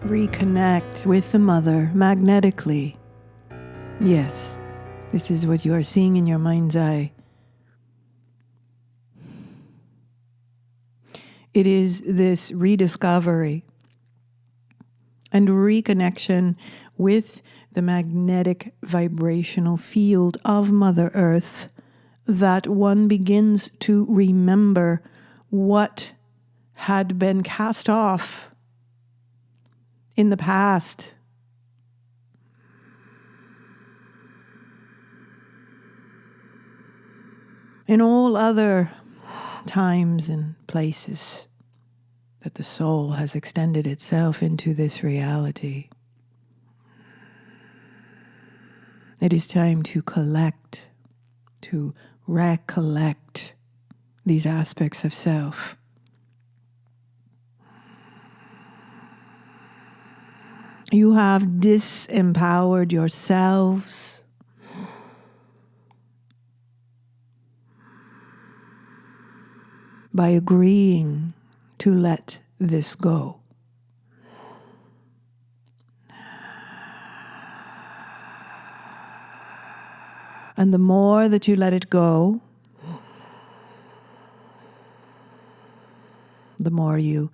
reconnect with the mother magnetically. Yes, this is what you are seeing in your mind's eye. It is this rediscovery and reconnection with the magnetic vibrational field of Mother Earth that one begins to remember what had been cast off in the past. In all other times and places that the soul has extended itself into this reality, it is time to collect, to recollect these aspects of self. You have disempowered yourselves by agreeing to let this go. And the more that you let it go, the more you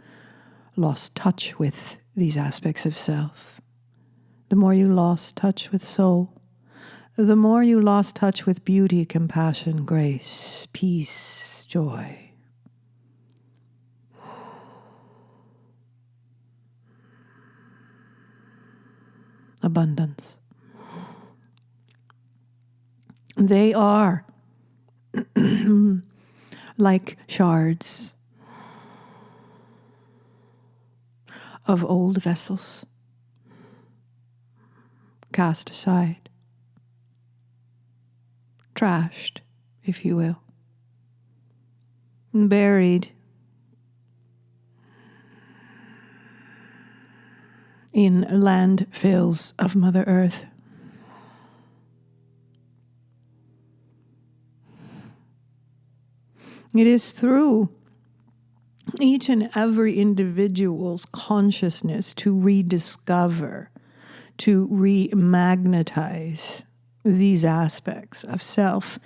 lost touch with these aspects of self. The more you lost touch with soul. The more you lost touch with beauty, compassion, grace, peace, joy. Abundance. They are like shards of old vessels, cast aside, trashed, if you will, buried in landfills of Mother Earth. It is through each and every individual's consciousness to rediscover, to remagnetize these aspects of self.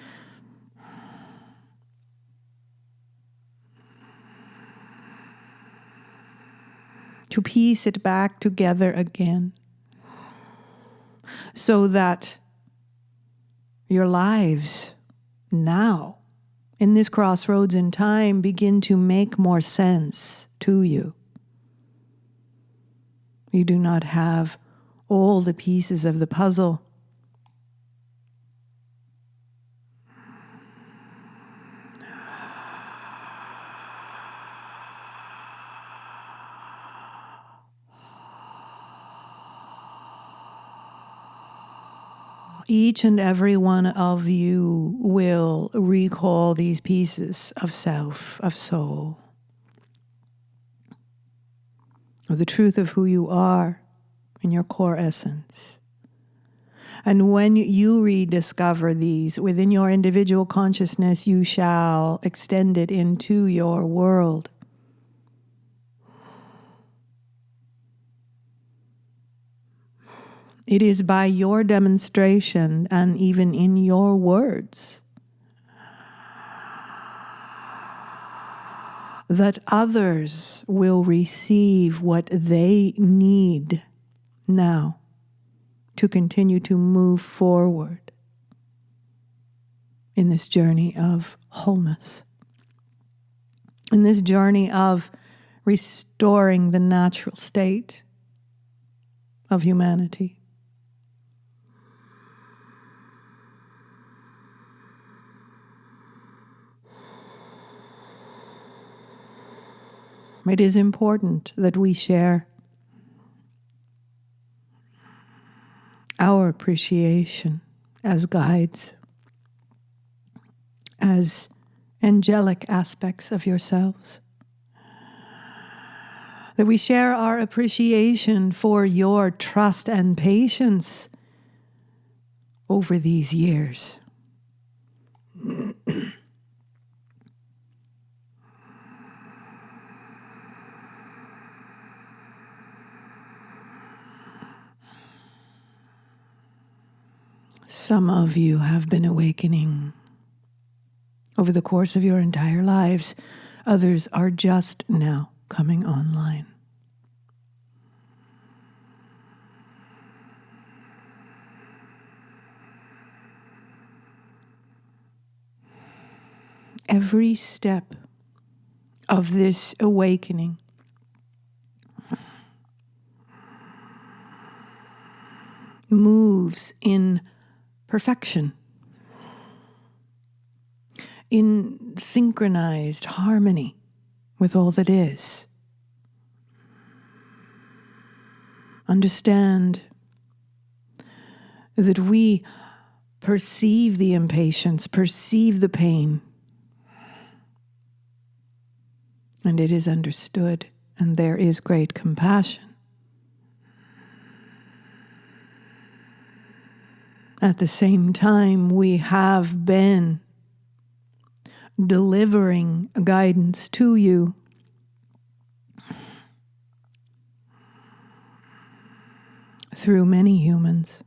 To piece it back together again, so that your lives now, in this crossroads in time, begin to make more sense to you. You do not have all the pieces of the puzzle. Each and every one of you will recall these pieces of self, of soul, of the truth of who you are in your core essence. And when you rediscover these within your individual consciousness, you shall extend it into your world. It is by your demonstration and even in your words that others will receive what they need now to continue to move forward in this journey of wholeness, in this journey of restoring the natural state of humanity. It is important that we share our appreciation as guides, as angelic aspects of yourselves. That we share our appreciation for your trust and patience over these years. Some of you have been awakening over the course of your entire lives. Others are just now coming online. Every step of this awakening moves in perfection, in synchronized harmony with all that is. Understand that we perceive the impatience, perceive the pain, and it is understood, and there is great compassion. At the same time, we have been delivering guidance to you through many humans.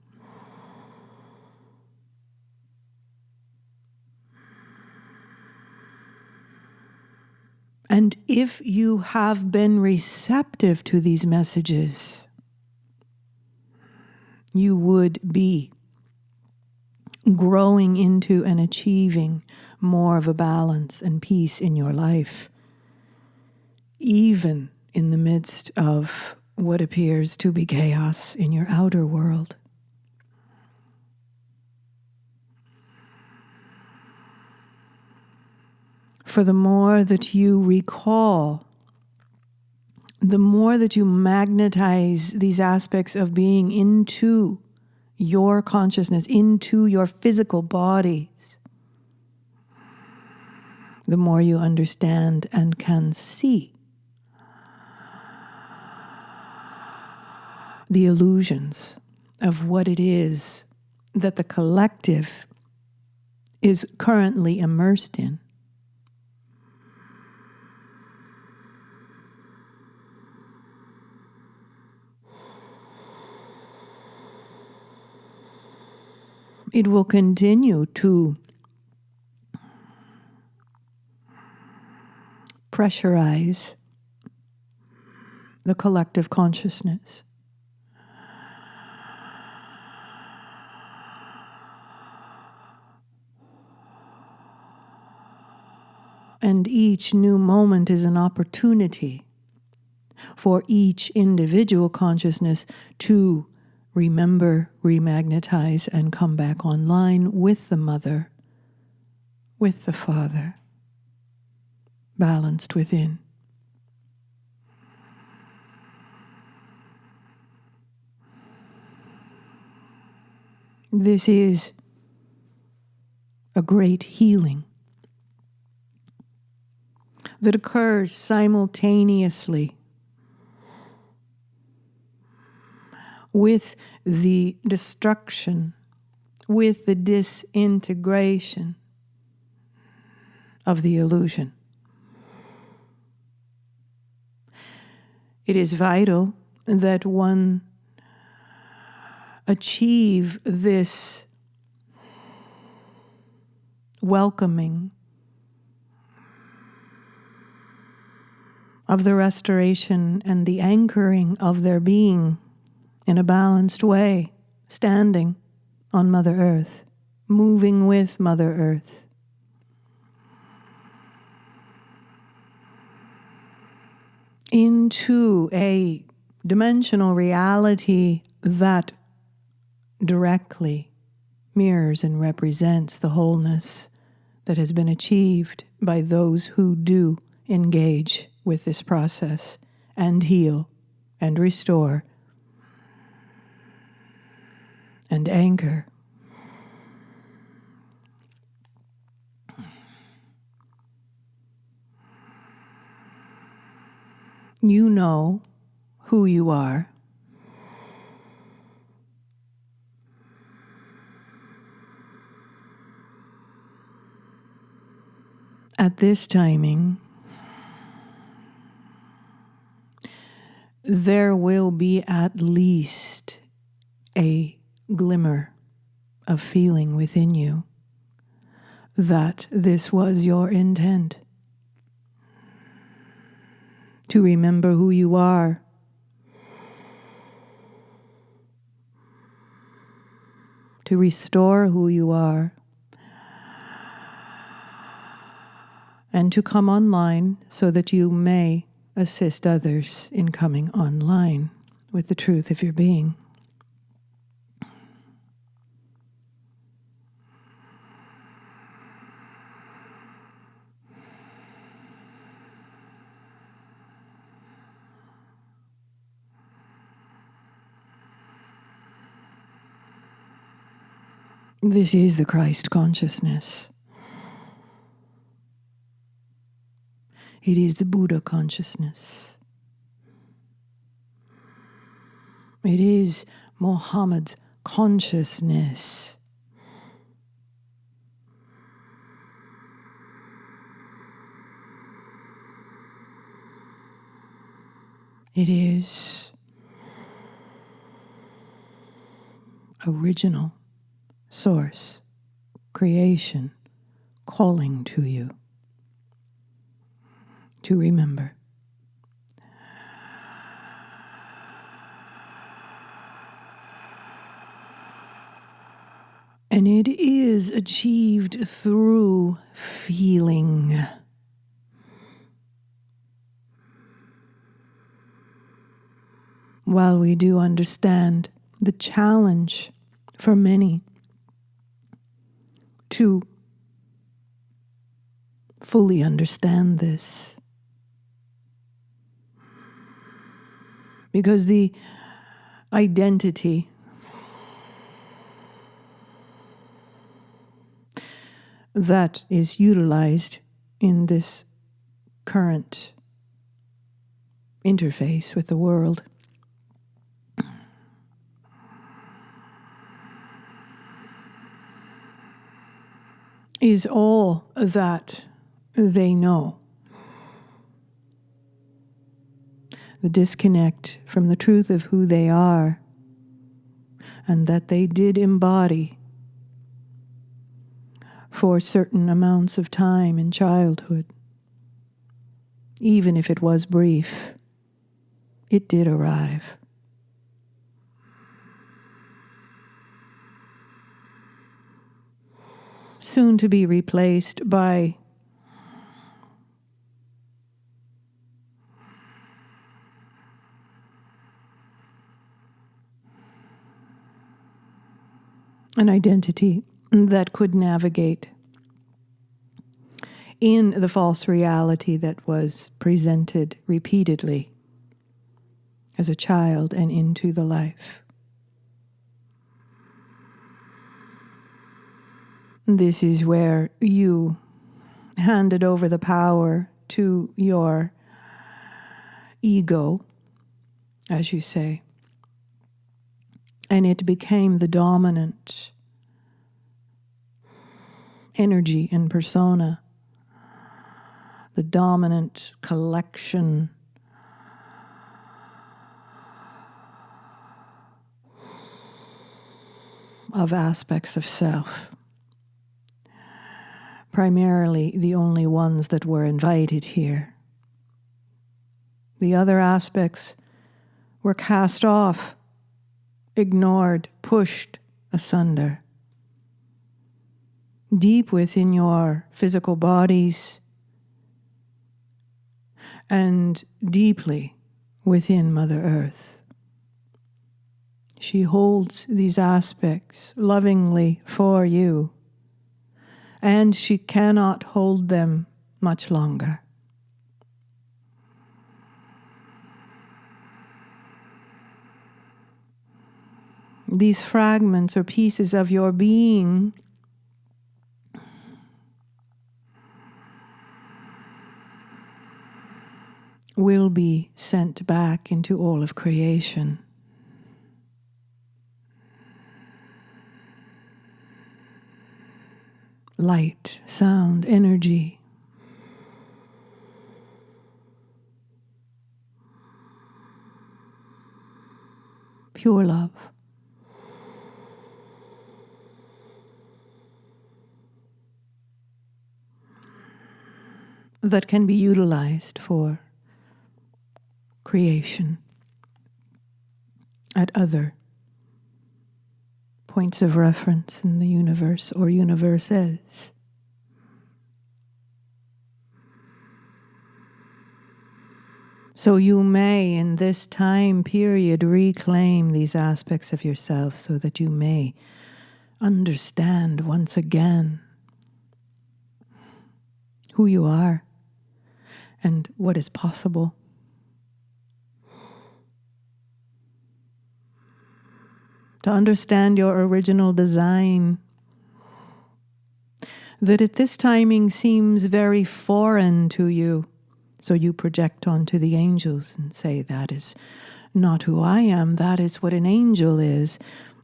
And if you have been receptive to these messages, you would be growing into and achieving more of a balance and peace in your life, even in the midst of what appears to be chaos in your outer world. For the more that you recall, the more that you magnetize these aspects of being into your consciousness, into your physical bodies, the more you understand and can see the illusions of what it is that the collective is currently immersed in. It will continue to pressurize the collective consciousness. And each new moment is an opportunity for each individual consciousness to remember, remagnetize, and come back online with the mother, with the father, balanced within. This is a great healing that occurs simultaneously with the destruction, with the disintegration of the illusion. It is vital that one achieve this welcoming of the restoration and the anchoring of their being in a balanced way, standing on Mother Earth, moving with Mother Earth. Into a dimensional reality that directly mirrors and represents the wholeness that has been achieved by those who do engage with this process and heal and restore and anchor. You know who you are. At this timing, there will be at least a glimmer of feeling within you that this was your intent. To remember who you are. To restore who you are. And to come online so that you may assist others in coming online with the truth of your being. This is the Christ consciousness. It is the Buddha consciousness. It is Muhammad's consciousness. It is original source, creation, calling to you to remember. And it is achieved through feeling. While we do understand the challenge for many to fully understand this, because the identity that is utilized in this current interface with the world is all that they know. The disconnect from the truth of who they are and that they did embody for certain amounts of time in childhood. Even if it was brief, it did arrive. Soon to be replaced by an identity that could navigate in the false reality that was presented repeatedly as a child and into the life. This is where you handed over the power to your ego, as you say, and it became the dominant energy and persona, the dominant collection of aspects of self. Primarily the only ones that were invited here. The other aspects were cast off, ignored, pushed asunder. Deep within your physical bodies and deeply within Mother Earth. She holds these aspects lovingly for you, and she cannot hold them much longer. These fragments or pieces of your being will be sent back into all of creation. Light, sound, energy. Pure love. that can be utilized for creation at other points of reference in the universe or universes. So you may, in this time period, reclaim these aspects of yourself so that you may understand once again who you are and what is possible. To understand your original design, that at this timing seems very foreign to you. So you project onto the angels and say, that is not who I am. That is what an angel is.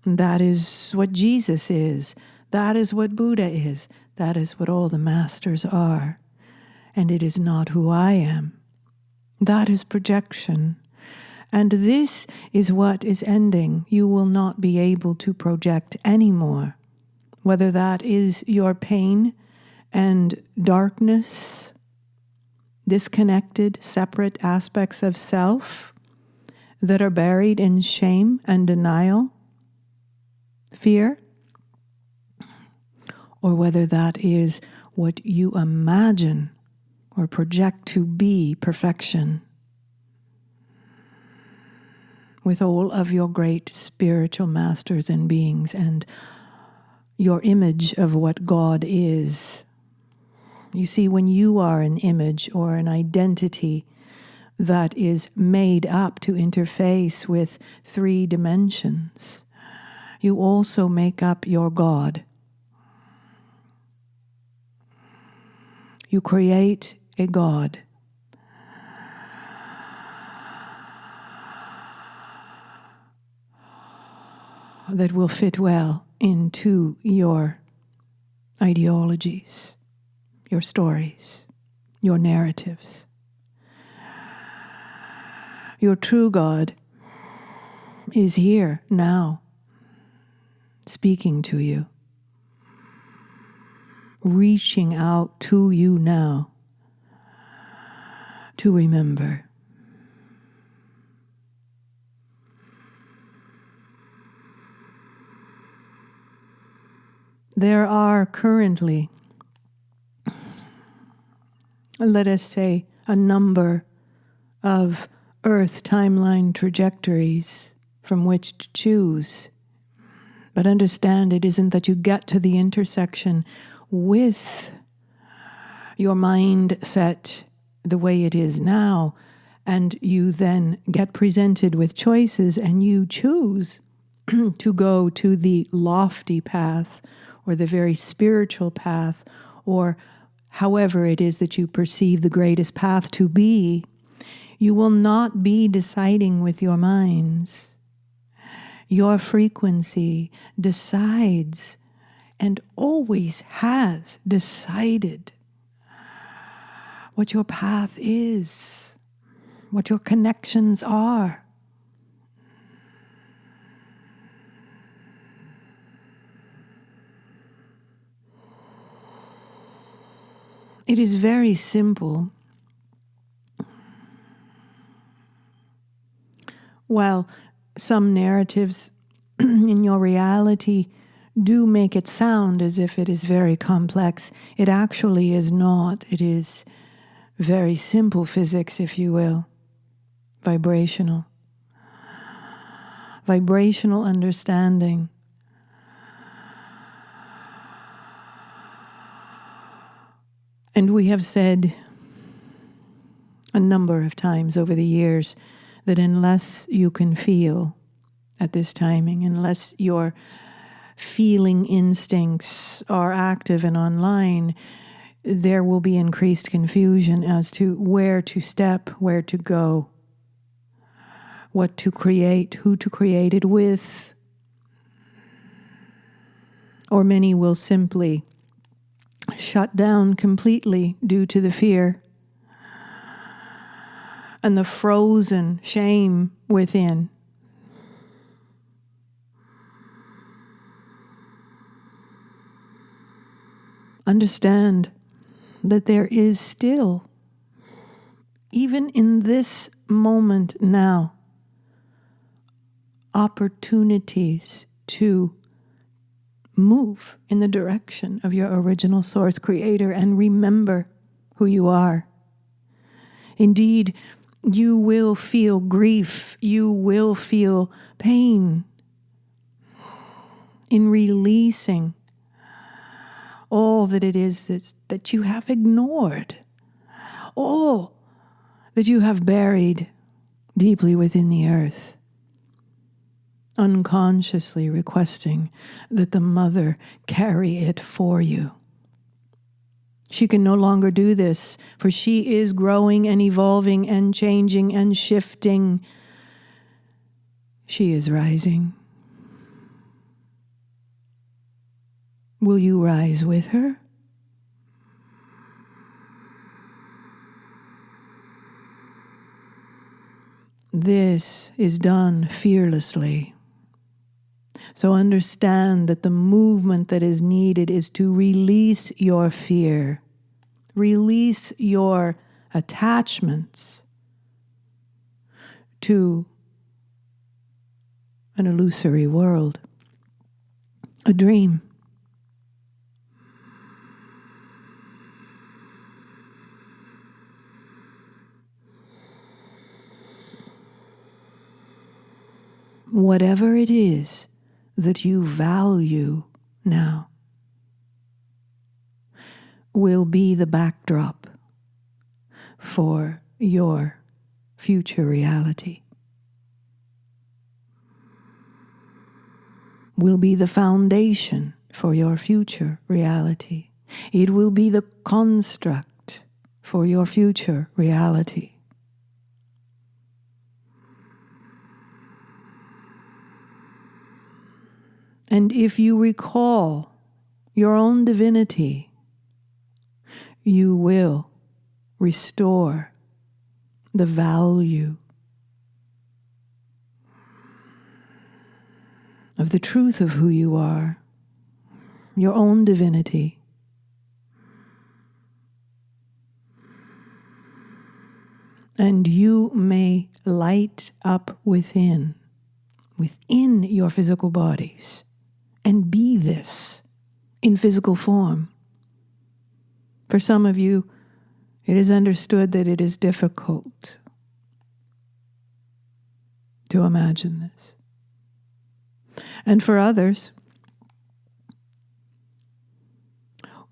That is what Jesus is. That is what Buddha is. That is what all the masters are. And it is not who I am. That is projection. And this is what is ending. You will not be able to project anymore. Whether that is your pain and darkness, disconnected, separate aspects of self that are buried in shame and denial, fear, or whether that is what you imagine or project to be perfection with all of your great spiritual masters and beings and your image of what God is. You see, when you are an image or an identity that is made up to interface with 3 dimensions, you also make up your God. You create a God. That will fit well into your ideologies, your stories, your narratives. Your true God is here now, speaking to you, reaching out to you now to remember. There are currently, let us say, a number of Earth timeline trajectories from which to choose. But understand, it isn't that you get to the intersection with your mindset the way it is now, and you then get presented with choices and you choose to go to the lofty path or the very spiritual path, or however it is that you perceive the greatest path to be. You will not be deciding with your minds. Your frequency decides and always has decided what your path is, what your connections are. It is very simple. While some narratives in your reality do make it sound as if it is very complex, it actually is not. It is very simple physics, if you will. Vibrational understanding. And we have said a number of times over the years that unless you can feel at this timing, unless your feeling instincts are active and online, there will be increased confusion as to where to step, where to go, what to create, who to create it with. Or many will simply shut down completely due to the fear and the frozen shame within. Understand that there is still even in this moment now, opportunities to move in the direction of your original source creator and remember who you are. Indeed, you will feel grief, you will feel pain in releasing all that it is that you have ignored, all that you have buried deeply within the earth, unconsciously requesting that the mother carry it for you. She can no longer do this, for she is growing and evolving and changing and shifting. She is rising. Will you rise with her? This is done fearlessly. So understand that the movement that is needed is to release your fear, release your attachments to an illusory world, a dream. Whatever it is that you value now will be the backdrop for your future reality, will be the foundation for your future reality. It will be the construct for your future reality. And if you recall your own divinity, you will restore the value of the truth of who you are, your own divinity. And you may light up within your physical bodies, and be this in physical form. For some of you, it is understood that it is difficult to imagine this. And for others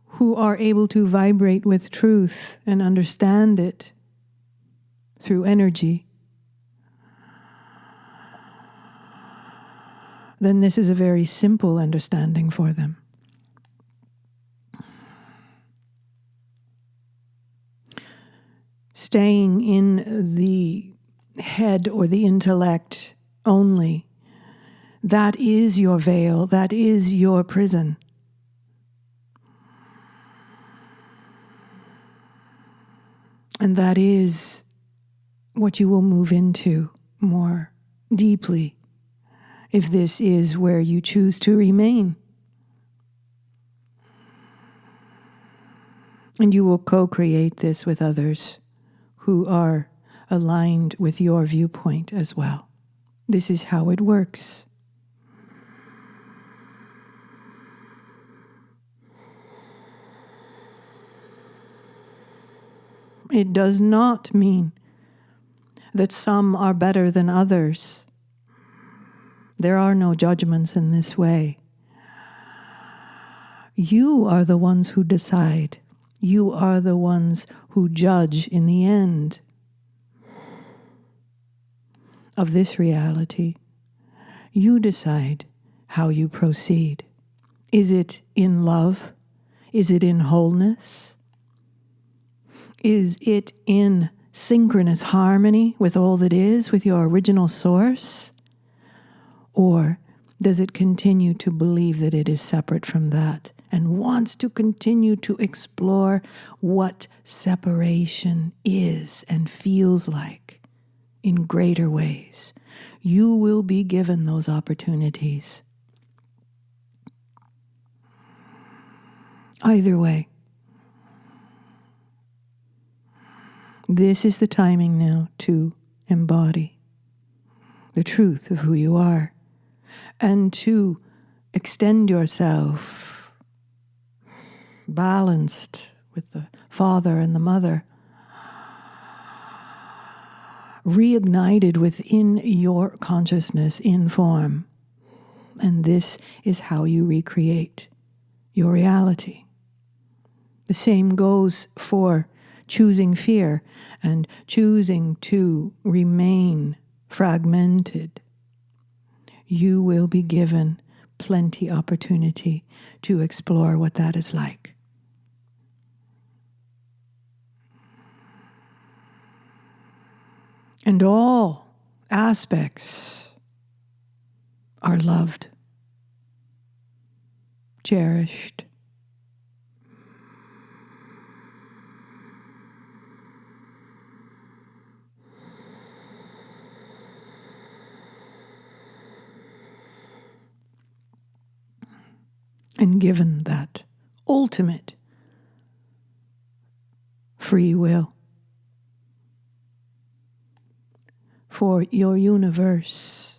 who are able to vibrate with truth and understand it through energy, then this is a very simple understanding for them. Staying in the head or the intellect only, that is your veil, that is your prison. And that is what you will move into more deeply if this is where you choose to remain. And you will co-create this with others who are aligned with your viewpoint as well. This is how it works. It does not mean that some are better than others. There are no judgments in this way. You are the ones who decide. You are the ones who judge in the end of this reality. You decide how you proceed. Is it in love? Is it in wholeness? Is it in synchronous harmony with all that is, with your original source? Or does it continue to believe that it is separate from that and wants to continue to explore what separation is and feels like in greater ways? You will be given those opportunities. Either way, This is the timing now to embody the truth of who you are and to extend yourself balanced with the father and the mother, reignited within your consciousness in form. And this is how you recreate your reality. The same goes for choosing fear and choosing to remain fragmented. You will be given plenty opportunity to explore what that is like. And all aspects are loved, cherished, and given that ultimate free will for your universe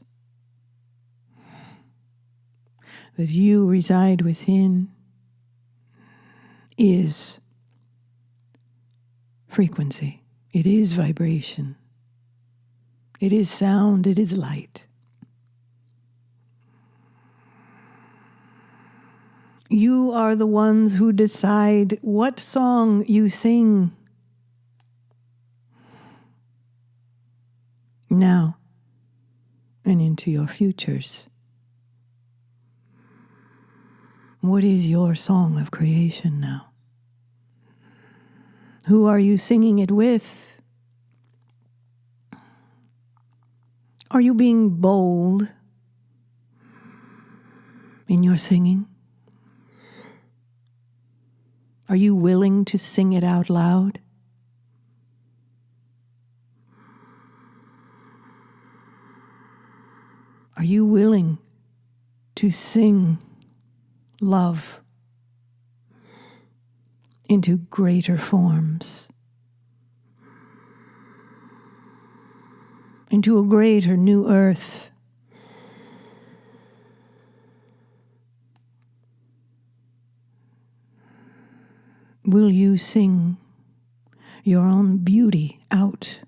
that you reside within is frequency. It is vibration. It is sound. It is light. You are the ones who decide what song you sing now and into your futures. What is your song of creation now? Who are you singing it with? Are you being bold in your singing? Are you willing to sing it out loud? Are you willing to sing love into greater forms, into a greater new earth? Will you sing your own beauty out,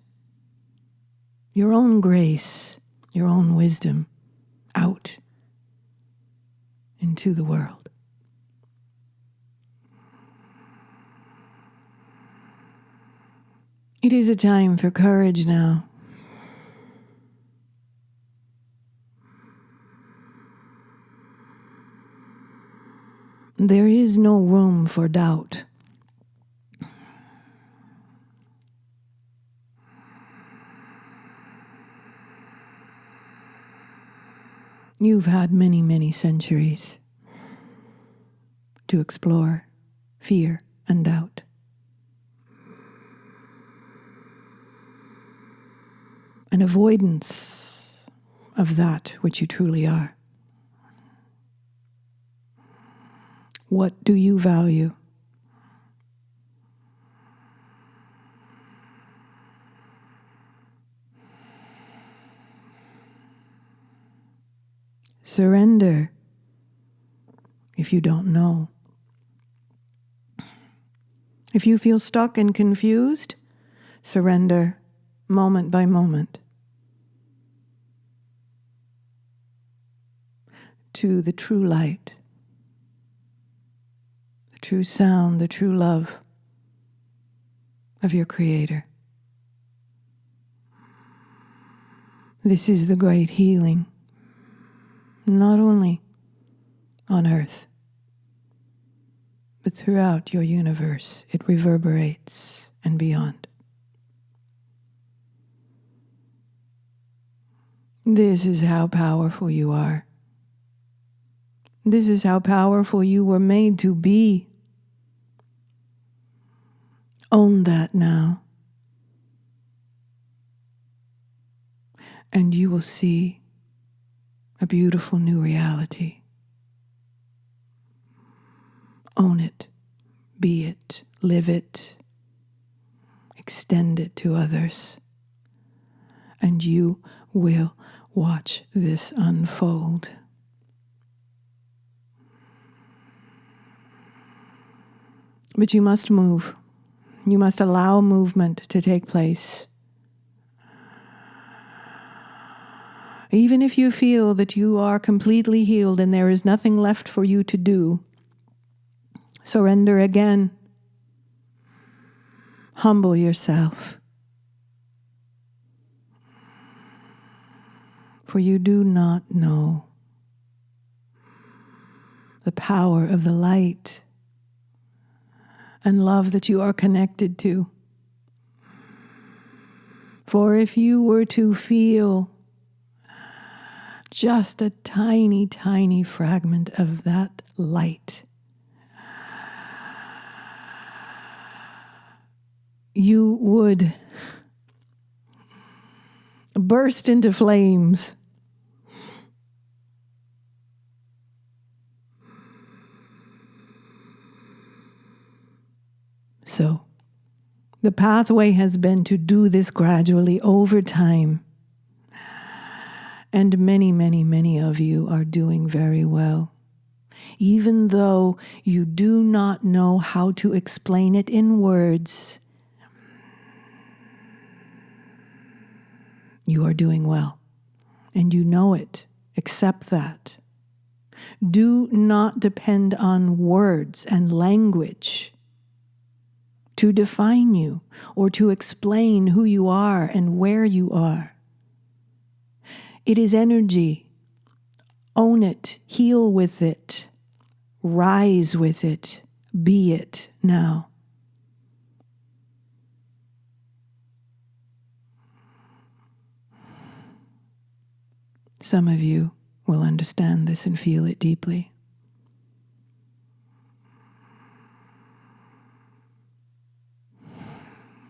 your own grace, your own wisdom out into the world? It is a time for courage now. There is no room for doubt. You've had many, many centuries to explore fear and doubt. An avoidance of that which you truly are. What do you value? Surrender if you don't know. If you feel stuck and confused, surrender moment by moment to the true light, the true sound, the true love of your Creator. This is the great healing, not only on earth, but throughout your universe. It reverberates and beyond. This is how powerful you are. This is how powerful you were made to be. Own that now. And you will see a beautiful new reality. Own it, be it, live it, extend it to others. And you will watch this unfold. But you must move. You must allow movement to take place. Even if you feel that you are completely healed and there is nothing left for you to do, surrender again. Humble yourself. For you do not know the power of the light and love that you are connected to. For if you were to feel just a tiny, tiny fragment of that light, you would burst into flames. So, the pathway has been to do this gradually over time. And many, many, many of you are doing very well. Even though you do not know how to explain it in words, you are doing well. And you know it. Accept that. Do not depend on words and language to define you or to explain who you are and where you are. It is energy. Own it. Heal with it. Rise with it. Be it now. Some of you will understand this and feel it deeply.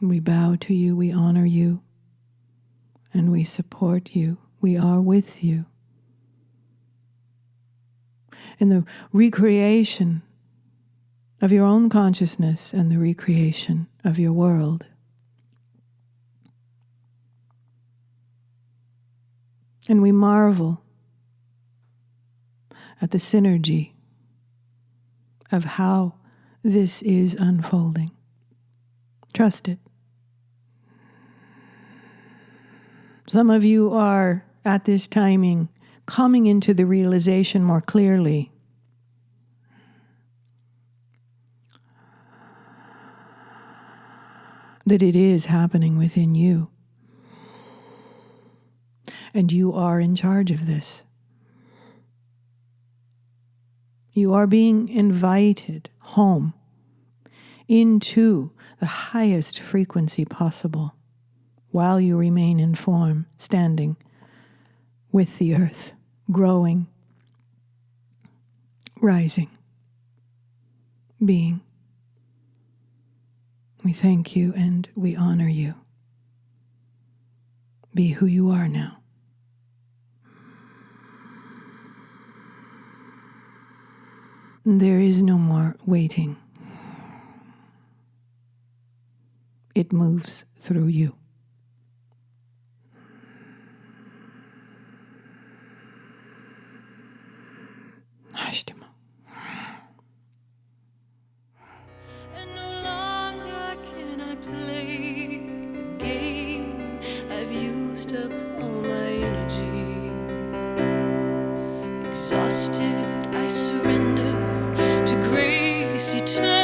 We bow to you, we honor you, and we support you. We are with you. In the recreation of your own consciousness and the recreation of your world. And we marvel at the synergy of how this is unfolding. Trust it. Some of you are, at this timing, coming into the realization more clearly that it is happening within you. And you are in charge of this. You are being invited home into the highest frequency possible while you remain in form, standing with the earth, growing, rising, being. We thank you and we honor you. Be who you are now. There is no more waiting. It moves through you. And no longer can I play the game. I've used up all my energy. Exhausted, I surrender to grace eternal.